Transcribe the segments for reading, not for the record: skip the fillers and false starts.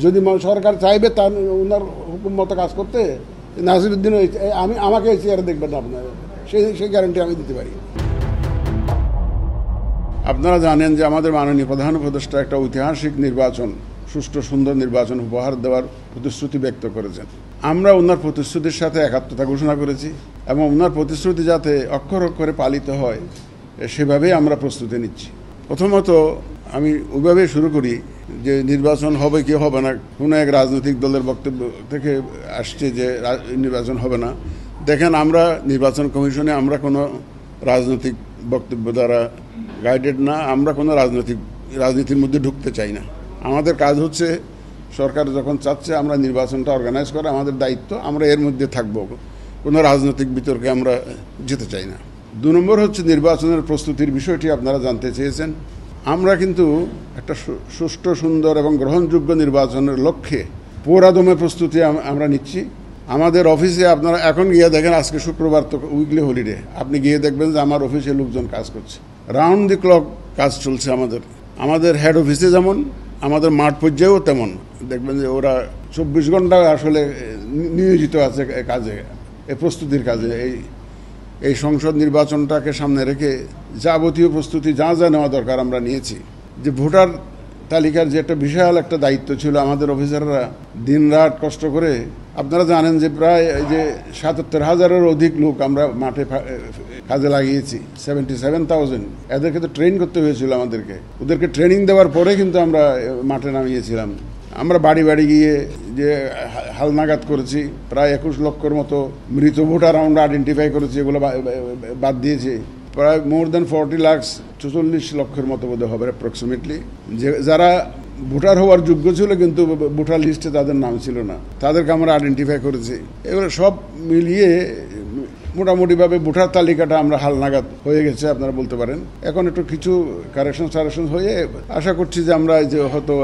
যদি সরকার চাইবে তার ওনার হুকুম মতো কাজ করতে, নাসিরুদ্দিন আমাকে এই চেয়ারে দেখবেন না আপনারা, সেই গ্যারান্টি আমি দিতে পারি। আপনারা জানেন যে আমাদের মাননীয় প্রধান উপদেষ্টা একটা ঐতিহাসিক নির্বাচন, সুষ্ঠু সুন্দর নির্বাচন উপহার দেওয়ার প্রতিশ্রুতি ব্যক্ত করেছেন। আমরা ওনার প্রতিশ্রুতির সাথে একাত্মতা ঘোষণা করেছি এবং ওনার প্রতিশ্রুতি যাতে অক্ষর অক্ষরে পালিত হয় সেভাবেই আমরা প্রস্তুতি নিচ্ছি। প্রথমত আমি ওইভাবে শুরু করি যে নির্বাচন হবে কি হবে না, কোনো এক রাজনৈতিক দলের বক্তব্য থেকে আসছে যে নির্বাচন হবে না। দেখেন, আমরা নির্বাচন কমিশনে আমরা কোনো রাজনৈতিক বক্তব্য দ্বারা গাইডেড না, আমরা কোনো রাজনীতির মধ্যে ঢুকতে চাই না। আমাদের কাজ হচ্ছে সরকার যখন চাচ্ছে আমরা নির্বাচনটা অর্গানাইজ করা আমাদের দায়িত্ব, আমরা এর মধ্যে থাকব, কোনো রাজনৈতিক বিতর্কে আমরা যেতে চাই না। 2 নম্বর হচ্ছে নির্বাচনের প্রস্তুতির বিষয়টি আপনারা জানতে চেয়েছেন। আমরা কিন্তু একটা সুষ্ঠু সুন্দর এবং গ্রহণযোগ্য নির্বাচনের লক্ষ্যে পুরাদমে প্রস্তুতি আমরা নিচ্ছি। আমাদের অফিসে আপনারা এখন গিয়ে দেখেন, আজকে শুক্রবার তো উইকলি হলিডে, আপনি গিয়ে দেখবেন যে আমার অফিসে লোকজন কাজ করছে, রাউন্ড দি ক্লক কাজ চলছে। আমাদের হেড অফিসে যেমন, আমাদের মাঠ পর্যায়েও তেমন দেখবেন যে ওরা 24 ঘন্টা আসলে নিয়োজিত আছে কাজে, এই প্রস্তুতির কাজে। এই সংসদ নির্বাচনটাকে সামনে রেখে যাবতীয় প্রস্তুতি যা যা নেওয়া দরকার আমরা নিয়েছি। যে ভোটার তালিকার যে একটা বিশাল একটা দায়িত্ব ছিল, আমাদের অফিসাররা দিন রাত কষ্ট করে, আপনারা জানেন যে প্রায় যে ৭৭,০০০-এর অধিক লোক আমরা মাঠে কাজে লাগিয়েছি, 77,000। এদেরকে তো ট্রেন করতে হয়েছিল আমাদেরকে, ওদেরকে ট্রেনিং দেওয়ার পরে কিন্তু আমরা মাঠে নামিয়েছিলাম। আমরা বাড়ি বাড়ি গিয়ে যে হালনাগাদ করেছি, প্রায় 21 লক্ষের মতো মৃত ভোটার আমরা আইডেন্টিফাই করেছি, এগুলো বাদ দিয়েছি। প্রায় মোর দেন 40 লাখ, 44 লক্ষের মতো বোধ হবে অ্যাপ্রক্সিমেটলি, যে যারা ভোটার হওয়ার যোগ্য ছিল কিন্তু ভোটার লিস্টে তাদের নাম ছিল না, তাদেরকে আমরা আইডেন্টিফাই করেছি। এগুলো সব মিলিয়ে মোটামুটিভাবে ভোটার তালিকাটা আমরা হালনাগাদ হয়ে গেছে আপনারা বলতে পারেন। এখন একটু কিছু কারেকশন হয়ে আশা করছি যে আমরা যে হয়তো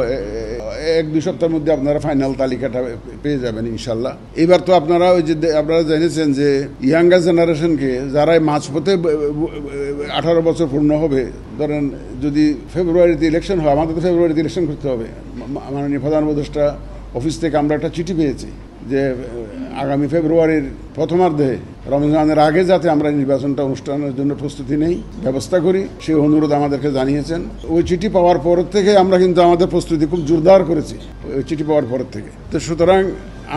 1-2 সপ্তাহের মধ্যে আপনারা ফাইনাল তালিকাটা পেয়ে যাবেন ইনশাল্লাহ। এবার তো আপনারা ওই যে আপনারা জেনেছেন যে ইয়াঙ্গার জেনারেশনকে, যারা মাঝপথে 18 বছর পূর্ণ হবে, ধরেন যদি ফেব্রুয়ারিতে ইলেকশন হয়, আমাদের তো ফেব্রুয়ারিতে ইলেকশন করতে হবে। মাননীয় প্রধান উপদেষ্টা অফিস থেকে আমরা একটা চিঠি পেয়েছি যে আগামী ফেব্রুয়ারির প্রথমার্ধে রমজানের আগে যাতে আমরা নির্বাচনটা অনুষ্ঠানের জন্য প্রস্তুতি নেই, ব্যবস্থা করি, সেই অনুরোধ আমাদেরকে জানিয়েছেন। ওই চিঠি পাওয়ার পর থেকে আমরা কিন্তু আমাদের প্রস্তুতি খুব জোরদার করেছি, ওই চিঠি পাওয়ার পর থেকে। তো সুতরাং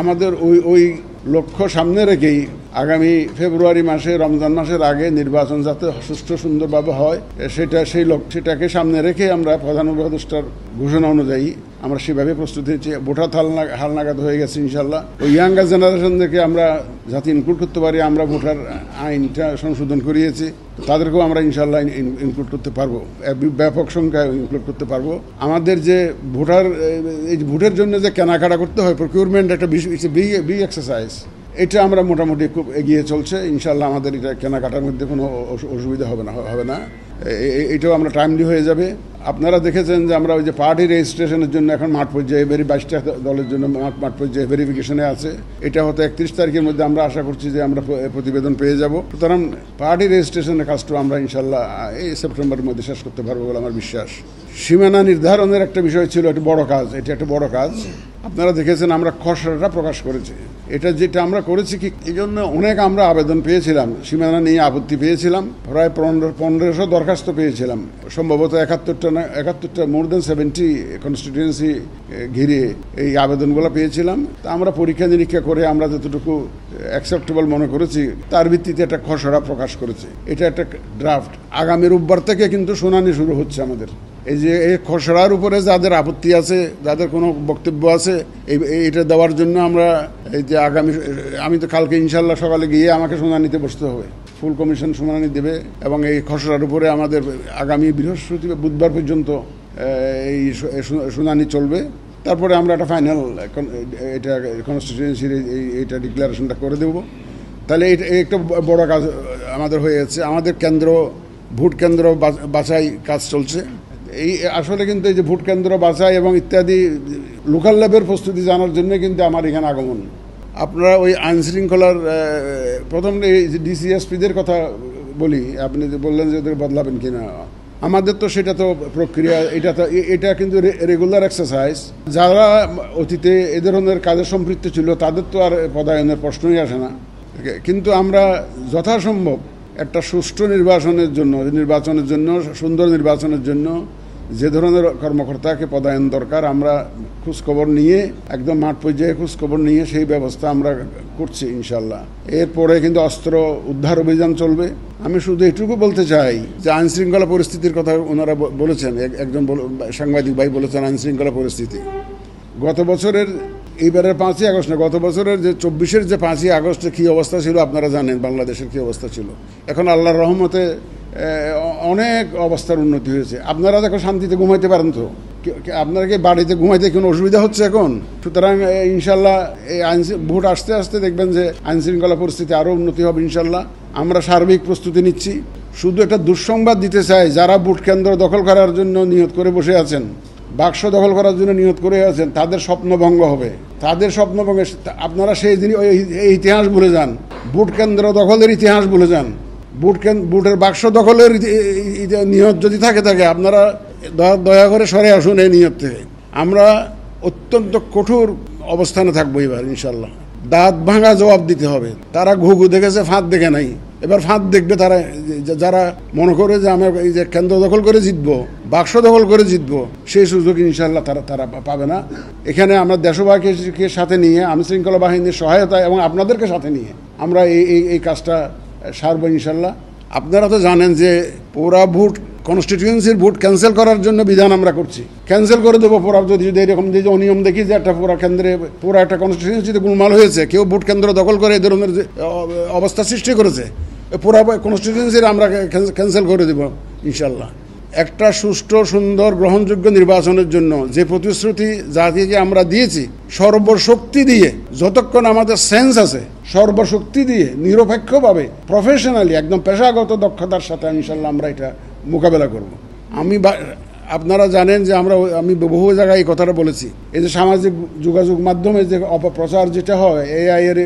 আমাদের ওই লক্ষ্য সামনে রেখেই আগামী ফেব্রুয়ারি মাসে, রমজান মাসের আগে নির্বাচন যাতে সুষ্ঠু সুন্দরভাবে হয় সেটাকে সামনে রেখে আমরা প্রধান উপদেষ্টার ঘোষণা অনুযায়ী আমরা সেভাবে প্রস্তুতি নিচ্ছি। ভোটার হালনাগাদ হয়ে গেছে ইনশাল্লাহ। ওই ইয়াঙ্গার জেনারেশনদেরকে আমরা যাতে ইনক্লুড করতে পারি, আমরা ভোটার আইনটা সংশোধন করিয়েছি, তাদেরকেও আমরা ইনশাল্লাহ ইনক্লুড করতে পারবো, ব্যাপক সংখ্যায় ইনক্লুড করতে পারবো। আমাদের যে ভোটের জন্য যে কেনাকাটা করতে হয়, প্রকিউরমেন্ট একটা বিগ এক্সারসাইজ, এটা আমরা মোটামুটি খুব এগিয়ে চলছে ইনশাল্লাহ। আমাদের এটা কেনাকাটার মধ্যে কোনো অসুবিধা হবে না। এটাও আমরা টাইমলি হয়ে যাবে। আপনারা দেখেছেন যে আমরা ওই যে পার্টি রেজিস্ট্রেশনের জন্য এখন মাঠ পর্যায়ে 22টা দলের জন্য মাঠ পর্যায়ে ভেরিফিকেশনে আছে। এটা হয়তো 31 তারিখের মধ্যে আমরা আশা করছি যে আমরা প্রতিবেদন পেয়ে যাব। সুতরাং পার্টি রেজিস্ট্রেশনের কাজটা আমরা ইনশাল্লাহ এই সেপ্টেম্বরের মধ্যে শেষ করতে পারবো বলে আমার বিশ্বাস। সীমানা নির্ধারণের একটা বিষয় ছিল, এটা একটা বড় কাজ। আপনারা দেখেছেন আমরা খসড়াটা প্রকাশ করেছি। যেটা আমরা করেছি কি, এই জন্য অনেক আমরা আবেদন পেয়েছিলাম, সীমানা নিয়ে আপত্তি পেয়েছিলাম, প্রায় 1500 দরখাস্ত পেয়েছিলাম, সম্ভবত 71টা মোর দেন 70 কনস্টিটিউয়েন্সি ঘিরে এই আবেদনগুলো পেয়েছিলাম। তা আমরা পরীক্ষা নিরীক্ষা করে আমরা যতটুকু অ্যাকসেপ্টেবল মনে করেছি তার ভিত্তিতে একটা খসড়া প্রকাশ করেছি। এটা একটা ড্রাফট। আগামী রোববার থেকে কিন্তু শুনানি শুরু হচ্ছে আমাদের। এই যে এই খসড়ার উপরে যাদের আপত্তি আছে, যাদের কোনো বক্তব্য আছে, এটা দেওয়ার জন্য আমরা এই যে আমি তো কালকে ইনশাল্লাহ সকালে গিয়ে আমাকে শুনানিতে বসতে হবে, ফুল কমিশন শুনানি দেবে এবং এই খসড়ার উপরে আমাদের আগামী বুধবার পর্যন্ত এই শুনানি চলবে। তারপরে আমরা একটা ফাইনাল এটা কনস্টিটিউয়েন্সির এইটা ডিক্লারেশনটা করে দেব। তাহলে একটা বড় কাজ আমাদের হয়ে যাচ্ছে। আমাদের ভোট কেন্দ্র বাছাই কাজ চলছে। এই আসলে কিন্তু এই যে ভোট কেন্দ্র বাছাই এবং ইত্যাদি লোকাল লেভেলের প্রস্তুতি জানার জন্য কিন্তু আমার এখানে আগমন। আপনারা ওই আইনশৃঙ্খলার প্রথম এই ডিসিএসপিদের কথা বলি, আপনি বললেন যে ওদের বদলাবেন কিনা। আমাদের তো সেটা তো প্রক্রিয়া, এটা কিন্তু রেগুলার এক্সারসাইজ। যারা অতীতে এ ধরনের কাজে সম্পৃক্ত ছিল তাদের তো আর পদায়নের প্রশ্নই আসে না। কিন্তু আমরা যথাসম্ভব একটা সুষ্ঠু নির্বাচনের জন্য সুন্দর নির্বাচনের জন্য যে ধরনের কর্মকর্তাকে পদায়ন দরকার আমরা খোঁজখবর নিয়ে একদম মাঠ পর্যায়ে খোঁজখবর নিয়ে সেই ব্যবস্থা আমরা করছি ইনশাল্লাহ। এরপরে কিন্তু অস্ত্র উদ্ধার অভিযান চলবে। আমি শুধু এটুকু বলতে চাই যে আইনশৃঙ্খলা পরিস্থিতির কথা ওনারা বলেছেন, একজন সাংবাদিক ভাই বলেছেন আইনশৃঙ্খলা পরিস্থিতি গত বছরের, এইবারের 5ই আগস্ট না, গত বছরের যে 24-এর যে 5ই আগস্টে কী অবস্থা ছিল আপনারা জানেন, বাংলাদেশের কী অবস্থা ছিল। এখন আল্লাহর রহমতে অনেক অবস্থার উন্নতি হয়েছে। আপনারা এখন শান্তিতে ঘুমাইতে পারেন তো? আপনারা কি বাড়িতে ঘুমাইতে কোনো অসুবিধা হচ্ছে এখন? সুতরাং ইনশাল্লাহ এই ভোট আসতে আসতে দেখবেন যে আইনশৃঙ্খলা পরিস্থিতি আরও উন্নতি হবে ইনশাল্লাহ। আমরা সার্বিক প্রস্তুতি নিচ্ছি। শুধু একটা দুঃসংবাদ দিতে চাই, যারা ভোট কেন্দ্র দখল করার জন্য নিয়ত করে বসে আছেন, বাক্স দখল করার জন্য নিয়ত করে আছেন, তাদের স্বপ্নভঙ্গ হবে। তাদের স্বপ্নভঙ্গে আপনারা সেই দিন এই ইতিহাস ভুলে যান, ভোট কেন্দ্র দখলের ইতিহাস ভুলে যান। ভোটের বাক্স দখলের নিয়ত যদি থাকে আপনারা দয়া করে সরে আসুন এই নিয়ত থেকে। আমরা অত্যন্ত কঠোর অবস্থানে থাকবো এবার ইনশাল্লাহ। দাঁত ভাঙা জবাব দিতে হবে। তারা ঘুঘু দেখেছে, ফাঁদ দেখে নাই। এবার ফাঁদ দেখবে তারা, যারা মনে করে যে আমরা এই যে কেন্দ্র দখল করে জিতবো, বাক্স দখল করে জিতবো, সেই সুযোগ ইনশাল্লাহ তারা পাবে না। এখানে আমরা দেশবাসীকে সাথে নিয়ে, আইনশৃঙ্খলা বাহিনীর সহায়তা এবং আপনাদেরকে সাথে নিয়ে আমরা এই কাজটা সারবো ইনশাল্লাহ। আপনারা তো জানেন যে পুরা ভোট, কনস্টিটিউয়েন্সির ভোট ক্যান্সেল করার জন্য বিধান আমরা করছি। ক্যান্সেল করে দেবো পুরা, যদি এরকম যে অনিয়ম দেখি যে একটা পুরা কেন্দ্রে, পুরা একটা কনস্টিটিউয়েন্সিতে গোলমাল হয়েছে, কেউ ভোট কেন্দ্র দখল করে এই ধরনের অবস্থা সৃষ্টি করেছে, পুরা কনস্টিটিউয়েন্সির আমরা ক্যান্সেল করে দেব ইনশাল্লাহ। একটা সুষ্ঠু, সুন্দর, গ্রহণযোগ্য নির্বাচনের জন্য যে প্রতিশ্রুতি জাতিকে আমরা দিয়েছি, সর্বশক্তি দিয়ে, যতক্ষণ আমাদের সেন্স আছে, সর্বশক্তি দিয়ে নিরপেক্ষভাবে, প্রফেশনালি, একদম পেশাগত দক্ষতার সাথে ইনশাল্লাহ আমরা এটা মোকাবেলা করব। আপনারা জানেন যে আমি বহু জায়গায় এই কথাটা বলেছি, এই যে সামাজিক যোগাযোগ মাধ্যমে যে অপপ্রচার যেটা হয়, AI এর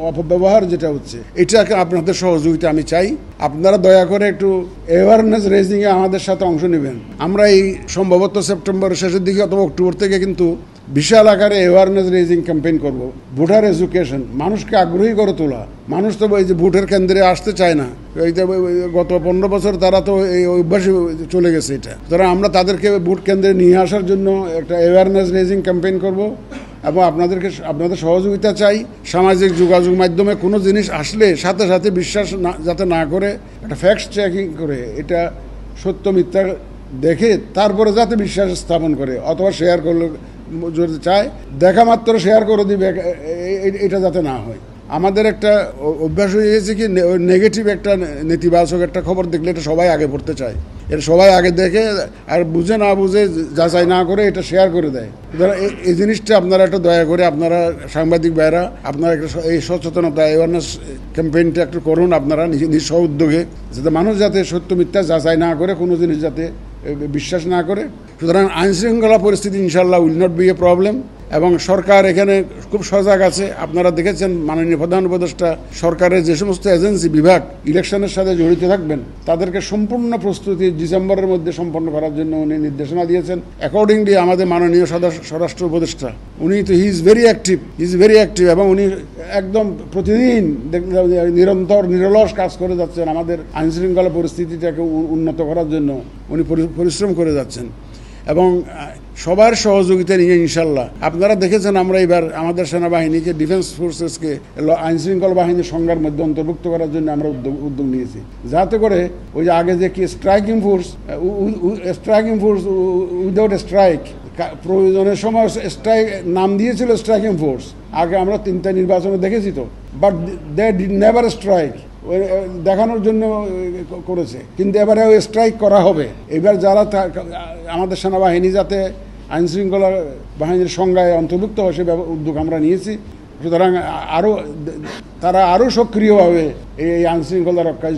অপব্যবহার যেটা হচ্ছে, এটাকে আপনাদের সহযোগিতা আমি চাই। আপনারা দয়া করে একটু অ্যাওয়ারনেস রেজিংয়ে আমাদের সাথে অংশ নেবেন। আমরা এই সম্ভবত সেপ্টেম্বরের শেষের দিকে অথবা অক্টোবর থেকে কিন্তু বিশাল আকারে অ্যাওয়ারনেস রেজিং ক্যাম্পেইন করব। ভোটার এডুকেশন, মানুষকে আগ্রহী করে তোলা। মানুষ তো এই যে ভোটের কেন্দ্রে আসতে চায় না, এই যে গত 15 বছর তারা তো এই অভ্যাসে চলে গেছে। এটা তারা, আমরা তাদেরকে ভোট কেন্দ্রে নিয়ে আসার জন্য একটা অ্যাওয়ারনেস রেজিং ক্যাম্পেইন করব এবং আপনাদের সহযোগিতা চাই। সামাজিক যোগাযোগ মাধ্যমে কোনো জিনিস আসলে সাথে সাথে বিশ্বাস যাতে না করে, একটা ফ্যাক্ট চেকিং করে, এটা সত্য মিথ্যা দেখে তারপরে যাতে বিশ্বাস স্থাপন করে, অথবা শেয়ার করলে যদি চায় দেখা মাত্র শেয়ার করে দিবে, এটা যাতে না হয়। আমাদের একটা অভ্যাস হয়ে গেছে কি, নেগেটিভ একটা, নেতিবাচক একটা খবর দেখলে এটা সবাই আগে পড়তে চায়, এটা সবাই আগে দেখে আর বুঝে না বুঝে, যাচাই না করে এটা শেয়ার করে দেয়। এই জিনিসটা আপনারা একটু দয়া করে, আপনারা সাংবাদিক ভাইরা, আপনারা একটা এই সচেতনতা, অ্যাওয়ারনেস ক্যাম্পেইনটা একটু করুন আপনারা নিজ উদ্যোগে, যাতে মানুষ যাতে সত্য মিথ্যা যাচাই না করে কোনো জিনিস যাতে বিশ্বাস না করে। সুতরাং আইনশৃঙ্খলা পরিস্থিতি ইনশাল্লাহ will not be a problem. এবং সরকার এখানে খুব সজাগ আছে। আপনারা দেখেছেন মাননীয় প্রধান উপদেষ্টা সরকারের যে সমস্ত এজেন্সি, বিভাগ ইলেকশনের সাথে জড়িত থাকবেন, তাদেরকে সম্পূর্ণ প্রস্তুতি ডিসেম্বরের মধ্যে সম্পন্ন করার জন্য উনি নির্দেশনা দিয়েছেন। অ্যাকর্ডিংলি আমাদের মাননীয় স্বরাষ্ট্র উপদেষ্টা, উনি তো হি ইজ ভেরি অ্যাক্টিভ এবং উনি একদম প্রতিদিন নিরন্তর নিরলস কাজ করে যাচ্ছেন আমাদের আইনশৃঙ্খলা পরিস্থিতিটাকে উন্নত করার জন্য। উনি পরিশ্রম করে যাচ্ছেন এবং সবার সহযোগিতা নিয়ে ইনশাল্লাহ। আপনারা দেখেছেন আমরা এবার আমাদের সেনাবাহিনীকে, ডিফেন্স ফোর্সেসকে আইনশৃঙ্খলা বাহিনীর সংজ্ঞার মধ্যে অন্তর্ভুক্ত করার জন্য আমরা উদ্যোগ নিয়েছি, যাতে করে ওই যে আগে যে কি স্ট্রাইকিং ফোর্স উইদাউট স্ট্রাইক, প্রয়োজনের সময় স্ট্রাইক নাম দিয়েছিল স্ট্রাইকিং ফোর্স, আগে আমরা 3টা নির্বাচনে দেখেছি তো, but they did never strike, দেখানোর জন্য করেছে। কিন্তু এবারে ওই স্ট্রাইক করা হবে। এবার যারা আমাদের সেনাবাহিনী যাতে আইনশৃঙ্খলা বাহিনীর সংজ্ঞায় অন্তর্ভুক্ত হয় সে উদ্যোগ আমরা নিয়েছি। সুতরাং তারা আরও সক্রিয়ভাবে এই আইনশৃঙ্খলা রক্ষায়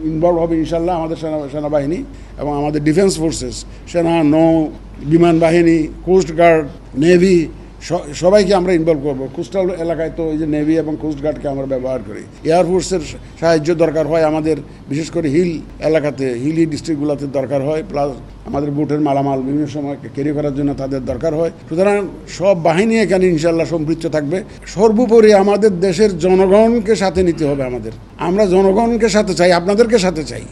ইনভলভ হবে ইনশাল্লাহ। আমাদের সেনাবাহিনী এবং আমাদের ডিফেন্স ফোর্সেস, সেনা, নৌ, বিমান বাহিনী, কোস্ট গার্ড, নেভি সবাইকে আমরা ইনভলভ করবো। কোস্টাল এলাকায় তো এই যে নেভি এবং কোস্টগার্ডকে আমরা ব্যবহার করি। এয়ারফোর্সের সাহায্য দরকার হয় আমাদের, বিশেষ করে হিল এলাকাতে, হিলি ডিস্ট্রিক্টগুলোতে দরকার হয়। প্লাস আমাদের বোটের মালামাল বিভিন্ন সময় ক্যারি করার জন্য তাদের দরকার হয়। সুতরাং সব বাহিনী এখানে ইনশাল্লাহ সম্পৃক্ত থাকবে। সর্বোপরি আমাদের দেশের জনগণকে সাথে নিতে হবে। আমরা জনগণকে সাথে চাই, আপনাদেরকে সাথে চাই।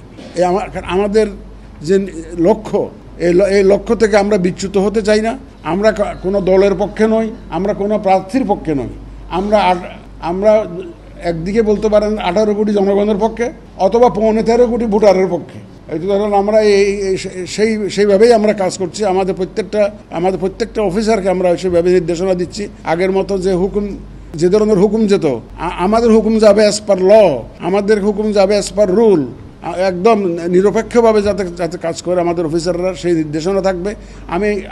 আমাদের যে লক্ষ্য, এই লক্ষ্য থেকে আমরা বিচ্যুত হতে চাই না। আমরা কোনো দলের পক্ষে নই, আমরা কোনো প্রার্থীর পক্ষে নই। আমরা একদিকে বলতে পারেন 18 কোটি জনগণের পক্ষে, অথবা 13.5 কোটি ভোটারের পক্ষে। এই ধরুন আমরা সেইভাবেই আমরা কাজ করছি। আমাদের প্রত্যেকটা অফিসারকে আমরা সেইভাবে নির্দেশনা দিচ্ছি। আগের মতো যে ধরনের হুকুম যেত, আমাদের হুকুম যাবে অ্যাজ পার ল, আমাদের হুকুম যাবে অ্যাজ পার রুল। একদম নিরপেক্ষভাবে যাতে কাজ করে আমাদের অফিসাররা, সেই নির্দেশনা থাকবে।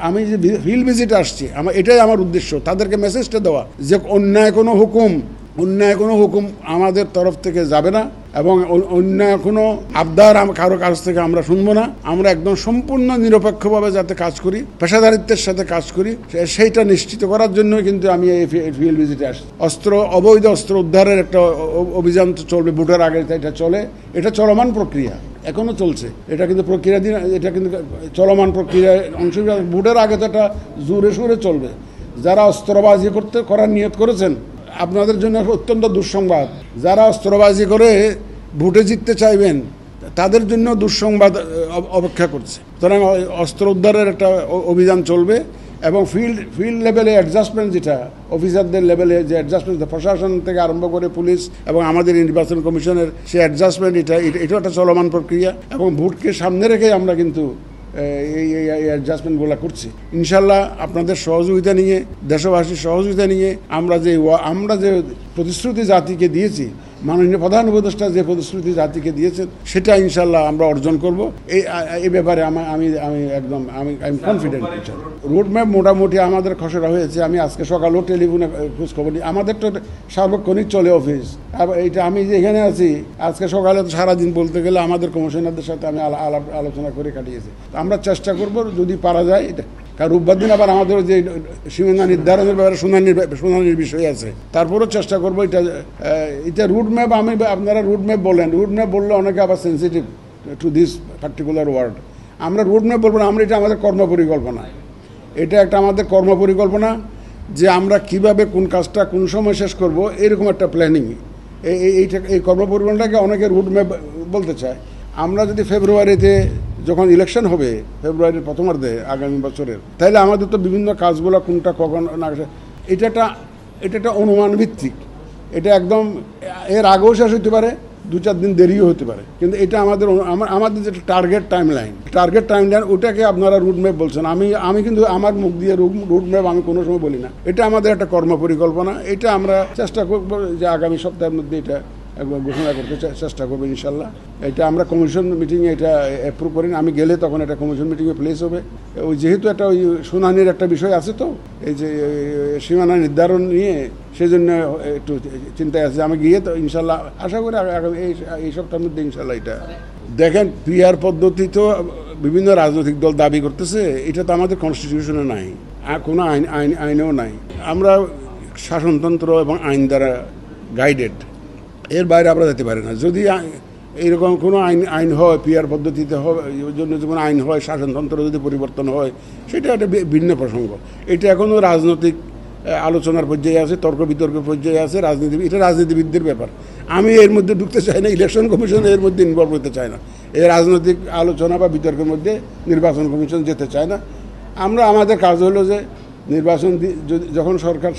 আমি যে ফিল্ড ভিজিটে আসছি, এটাই আমার উদ্দেশ্য, তাদেরকে মেসেজটা দেওয়া যে অন্যায় কোনো হুকুম আমাদের তরফ থেকে যাবে না, এবং অন্যায় কোনো আবদার কারো কাছ থেকে আমরা শুনবো না। আমরা একদম সম্পূর্ণ নিরপেক্ষভাবে যাতে কাজ করি, পেশাদারিত্বের সাথে কাজ করি, সেইটা নিশ্চিত করার জন্য কিন্তু আমি এই ফিল্ড ভিজিটে আসছি। অবৈধ অস্ত্র উদ্ধারের একটা অভিযান চলবে ভোটের আগে, এটা চলমান প্রক্রিয়া, এখনো চলছে। এটা কিন্তু এটা কিন্তু চলমান প্রক্রিয়ায় অংশ। ভোটের আগে তো এটা জোরে সোরে চলবে। যারা অস্ত্রবাজি করার নিয়ত করেছেন, আপনাদের জন্য অত্যন্ত দুঃসংবাদ। যারা অস্ত্রবাজি করে ভোটে জিততে চাইবেন, তাদের জন্য দুঃসংবাদ অপেক্ষা করছে। সুতরাং অস্ত্র উদ্ধারের একটা অভিযান চলবে, এবং ফিল্ড লেভেলে অ্যাডজাস্টমেন্ট, যেটা অফিসারদের লেভেলে যে অ্যাডজাস্টমেন্ট, প্রশাসন থেকে আরম্ভ করে পুলিশ এবং আমাদের নির্বাচন কমিশনের সেই অ্যাডজাস্টমেন্ট, এটাও একটা চলমান প্রক্রিয়া। এবং ভোটকে সামনে রেখে আমরা কিন্তু এই অ্যাডজাস্টমেন্টগুলো করছি। ইনশাল্লাহ আপনাদের সহযোগিতা নিয়ে, দেশবাসীর সহযোগিতা নিয়ে আমরা যে প্রতিশ্রুতি জাতিকে দিয়েছি, মাননীয় প্রধান উপদেষ্টা যে প্রতিশ্রুতি জাতিকে দিয়েছেন, সেটা ইনশাল্লাহ আমরা অর্জন করব। এই ব্যাপারে আমি কনফিডেন্ট। রোডম্যাপ মোটামুটি আমাদের খসড়া হয়েছে। আমি আজকে সকালেও টেলিফোনে খোঁজ খবর নিই। আমাদের তো সার্বক্ষণিক চলে অফিস। এইটা আমি যে এখানে আছি, আজকে সকালে তো সারাদিন বলতে গেলে আমাদের কমিশনারদের সাথে আমি আলোচনা করে কাটিয়েছি। আমরা চেষ্টা করব যদি পারা যায় এটা। কারণ রোববার দিন আবার আমাদের যে সীমানা নির্ধারণের ব্যাপারে শুনানির বিষয় আছে, তারপরেও চেষ্টা করবো এটা রুটম্যাপ। আপনারা রুটম্যাপ বলেন, রুটম্যাপ বললে অনেকে আবার sensitive to this particular word. আমরা রুটম্যাপ বলবো না, এটা আমাদের কর্মপরিকল্পনা। এটা একটা আমাদের কর্মপরিকল্পনা, যে আমরা কিভাবে কোন কাজটা কোন সময় শেষ করব, এরকম একটা প্ল্যানিং। এই কর্মপরিকল্পনাটাকে অনেকে রুটম্যাপ বলতে চায়। আমরা যদি ফেব্রুয়ারিতে যখন ইলেকশন হবে, ফেব্রুয়ারির প্রথমার্ধে আগামী বছরের, তাহলে আমাদের তো বিভিন্ন কাজগুলো কোনটা কখন না, এটা একটা অনুমান ভিত্তিক। এটা একদম এর আগেও শেষ হতে পারে, 2-4 দিন দেরিও হতে পারে, কিন্তু এটা আমাদের যেটা টার্গেট টাইমলাইন, ওটাকে আপনারা রুটম্যাপ বলছেন। আমি কিন্তু আমার মুখ দিয়ে রুটম্যাপ আমি কোনো সময় বলি না। এটা আমাদের একটা কর্মপরিকল্পনা। এটা আমরা চেষ্টা করব যে আগামী সপ্তাহের মধ্যে এটা ঘোষণা করতে চেষ্টা করবো ইনশাল্লাহ। এটা আমরা কমিশন মিটিংয়ে এটা অ্যাপ্রুভ করি না। আমি গেলে তখন এটা কমিশন মিটিংয়ে প্লেস হবে। যেহেতু একটা শুনানির একটা বিষয় আছে, তো এই যে সীমানা নির্ধারণ নিয়ে, সেই জন্য একটু চিন্তায় আছে। আমি গিয়ে তো ইনশাল্লাহ আশা করি আগামী এই সপ্তাহের মধ্যে ইনশাল্লাহ এটা। দেখেন, পিআর পদ্ধতি তো বিভিন্ন রাজনৈতিক দল দাবি করতেছে, এটা তো আমাদের কনস্টিটিউশনে নাই, কোনো আইনেও নাই। আমরা শাসনতন্ত্র এবং আইন দ্বারা গাইডেড, এর বাইরে আমরা যেতে পারি না। যদি এইরকম কোনো আইন হয়, পিআর পদ্ধতিতে জন্য কোনো আইন হয়, শাসনতন্ত্র যদি পরিবর্তন হয়, সেটা একটা ভিন্ন প্রসঙ্গ। এটা এখনও রাজনৈতিক আলোচনার পর্যায়ে আছে, তর্ক বিতর্কের পর্যায়ে আছে। এটা রাজনীতিবিদদের ব্যাপার। আমি এর মধ্যে ঢুকতে চাই না, ইলেকশন কমিশন এর মধ্যে ইনভলভ হতে চায় না। এই রাজনৈতিক আলোচনা বা বিতর্কের মধ্যে নির্বাচন কমিশন যেতে চায় না। আমাদের কাজ হলো যে নির্বাচন যখন সরকার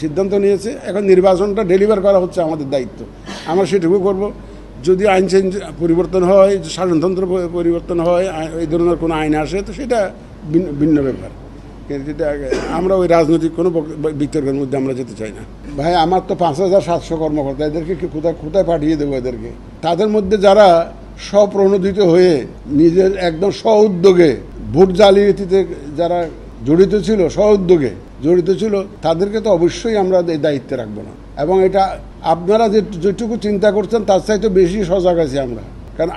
সিদ্ধান্ত নিয়েছে, এখন নির্বাচনটা ডেলিভার করা হচ্ছে আমাদের দায়িত্ব। আমরা সেটুকু করব। যদি আইন পরিবর্তন হয়, শাসনতন্ত্র পরিবর্তন হয়, এই ধরনের কোনো আইন আসে, তো সেটা ভিন্ন ব্যাপার। আমরা ওই রাজনৈতিক কোনো বিতর্কের মধ্যে আমরা যেতে চাই না। ভাই, আমার তো 5700 কর্মকর্তা, এদেরকে কোথায় পাঠিয়ে দেবো এদেরকে? তাদের মধ্যে যারা স্বপ্রণোদিত হয়ে নিজের একদম স্ব-উদ্যোগে ভোট জালিয়াতিতে যারা জড়িত ছিল, স্ব-উদ্যোগে জড়িত ছিল, তাদেরকে তো অবশ্যই আমরা এই দায়িত্বে রাখবো না। এবং এটা আপনারা যেটুকু চিন্তা করছেন তার চাইতে বেশি সজাগ আছি আমরা। কারণ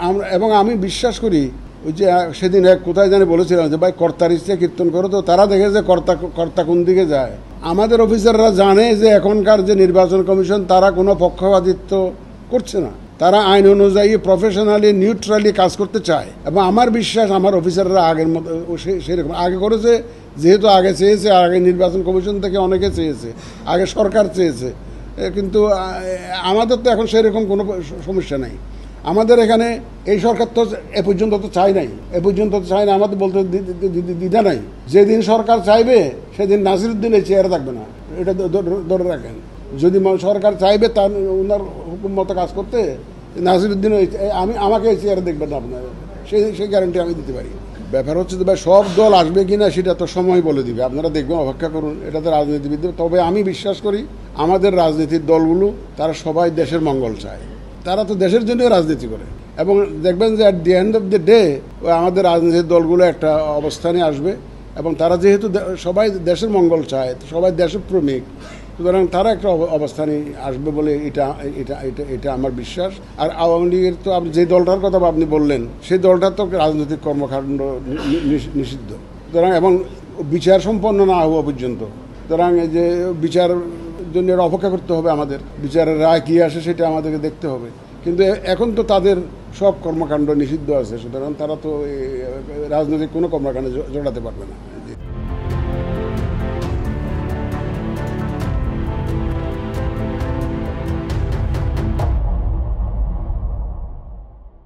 আমি বিশ্বাস করি ওই যে সেদিন এক কোথায় জানি বলেছিলাম যে ভাই কর্তার ইচ্ছে কীর্তন করো, তো তারা দেখে যে কর্তা কোন দিকে যায়। আমাদের অফিসাররা জানে যে এখনকার যে নির্বাচন কমিশন তারা কোনো পক্ষপাতিত্ব করছে না, তারা আইন অনুযায়ী প্রফেশনালি নিউট্রালি কাজ করতে চায়। এবং আমার বিশ্বাস আমার অফিসাররা আগের মতো সেরকম আগে করেছে, যেহেতু আগে চেয়েছে, আগে নির্বাচন কমিশন থেকে অনেকে চেয়েছে, আগে সরকার চেয়েছে, কিন্তু আমাদের তো এখন সেরকম কোনো সমস্যা নাই। আমাদের এখানে এই সরকার তো এ পর্যন্ত তো চাই নাই, আমাদের বলতে দ্বিধা নাই। যেদিন সরকার চাইবে সেদিন নাসিরউদ্দিন এই চেয়ারে থাকবে না, এটা ধরে রাখেন। যদি সরকার চাইবে তার ওনার হুকুম মতো কাজ করতে, নাসিরউদ্দিন আমাকে এই চেয়ারে দেখবেন না আপনার, সেই গ্যারান্টি আমি দিতে পারি। ব্যাপার হচ্ছে যে ভাই সব দল আসবে কিনা সেটা তো সময় বলে দিবে, আপনারা দেখবেন, অপেক্ষা করুন, এটা তো রাজনীতিবিদ। তবে আমি বিশ্বাস করি আমাদের রাজনীতির দলগুলো তারা সবাই দেশের মঙ্গল চায়, তারা তো দেশের জন্য রাজনীতি করে। এবং দেখবেন যে at the end of the day আমাদের রাজনীতির দলগুলো একটা অবস্থানে আসবে, এবং তারা যেহেতু সবাই দেশের মঙ্গল চায়, সবাই দেশপ্রেমিক, সুতরাং তারা একটা অবস্থানে আসবে বলে এটা আমার বিশ্বাস। আর আওয়ামী লীগের তো আপনি যে দলটার কথা আপনি বললেন, সেই দলটার তো রাজনৈতিক কর্মকাণ্ড নিষিদ্ধ, সুতরাং এবং বিচার সম্পন্ন না হওয়া পর্যন্ত, সুতরাং এই যে বিচার জন্য অপেক্ষা করতে হবে, আমাদের বিচারের রায় কী আসে সেটা আমাদেরকে দেখতে হবে। কিন্তু এখন তো তাদের সব কর্মকাণ্ড নিষিদ্ধ আছে, সুতরাং তারা তো রাজনৈতিক কোনো কর্মকাণ্ডে জড়াতে পারবে না।